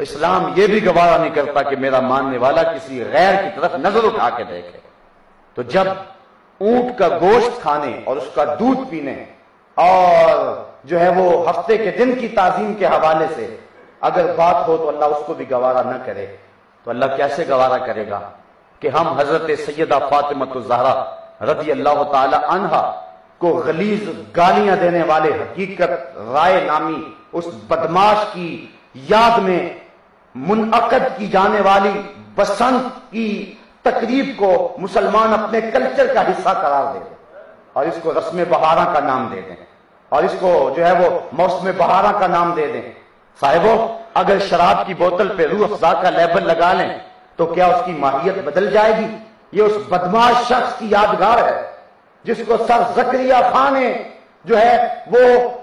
اسلام یہ بھی گوارا نہیں کرتا کہ میرا ماننے والا کسی غیر کی طرف نظر اٹھا کے دیکھے۔ تو جب اونٹ کا گوشت کھانے اور اس کا دودھ پینے اور جو ہے وہ ہفتے کے دن کی تعظیم کے حوالے سے اگر بات ہو تو اللہ اس کو بھی گوارا نہ کرے، تو اللہ کیسے گوارا کرے گا کہ ہم حضرت سیدہ فاطمہ الزہرا رضی اللہ تعالی عنہا کو غلیظ گالیاں دینے والے حقیقت رائے نامی اس بدماش کی یاد میں منعقد کی جانے والی بسنت کی تقریب کو مسلمان اپنے کلچر کا حصہ قرار دے دیں اور اس کو رسم بہاراں کا نام دے دیں اور اس کو جو ہے وہ موسم بہاراں کا نام دے دیں۔ صاحبو، اگر شراب کی بوتل پہ روح افزا کا لیبل لگا لیں تو کیا اس کی ماہیت بدل جائے گی؟ یہ اس بدماش شخص کی یادگار ہے جس کو سر زکریا خان نے جو ہے وہ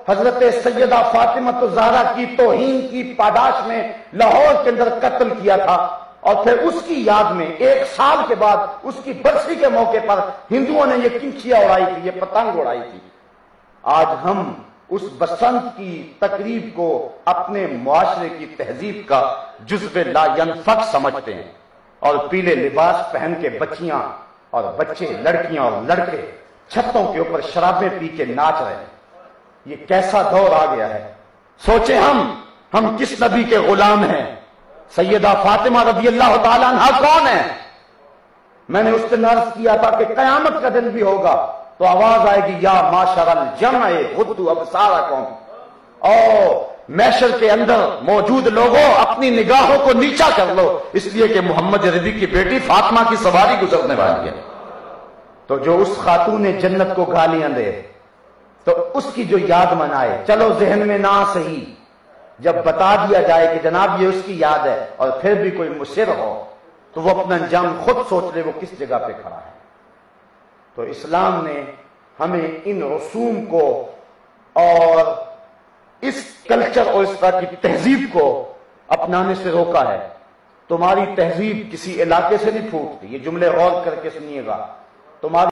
حضرت سیدہ فاطمہ الزہرا کی توہین کی پاداش میں لاہور کے اندر قتل کیا تھا، اور پھر اس کی یاد میں 1 سال کے بعد اس کی برسی کے موقع پر ہندوؤں نے یہ کنچیاں اڑائی تھی، یہ پتنگ اڑائی تھی۔ آج ہم اس بسنت کی تقریب کو اپنے معاشرے کی تہذیب کا جزو لا ینفک سمجھتے ہیں، اور پیلے لباس پہن کے بچیاں اور بچے، لڑکیاں اور لڑکے چھتوں کے اوپر شرابیں پی کے ناچ رہے ہیں۔ یہ کیسا دور آ گیا ہے؟ سوچیں ہم کس نبی کے غلام ہیں؟ سیدہ فاطمہ رضی اللہ تعالیٰ عنہا کون ہے؟ میں نے اس دن عرض کیا تھا کہ قیامت کا دن بھی ہوگا تو آواز آئے گی، یا معاشر الجمع غضوا ابصارکم، او محشر کے اندر موجود لوگوں اپنی نگاہوں کو نیچا کر لو، اس لیے کہ محمد رضی کی بیٹی فاطمہ کی سواری گزرنے والی ہے۔ تو جو اس خاتون جنت کو گالیاں دے تو اس کی جو یاد منائے، چلو ذہن میں نہ صحیح، جب بتا دیا جائے کہ جناب یہ اس کی یاد ہے اور پھر بھی کوئی مصر ہو تو وہ اپنا انجام خود سوچ لے وہ کس جگہ پہ کھڑا ہے۔ تو اسلام نے ہمیں ان رسوم کو اور اس کلچر اور اس طرح کی تہذیب کو اپنانے سے روکا ہے۔ تمہاری تہذیب کسی علاقے سے نہیں پھوٹتی، یہ جملے غور کر کے سنیے گا۔ تمہاری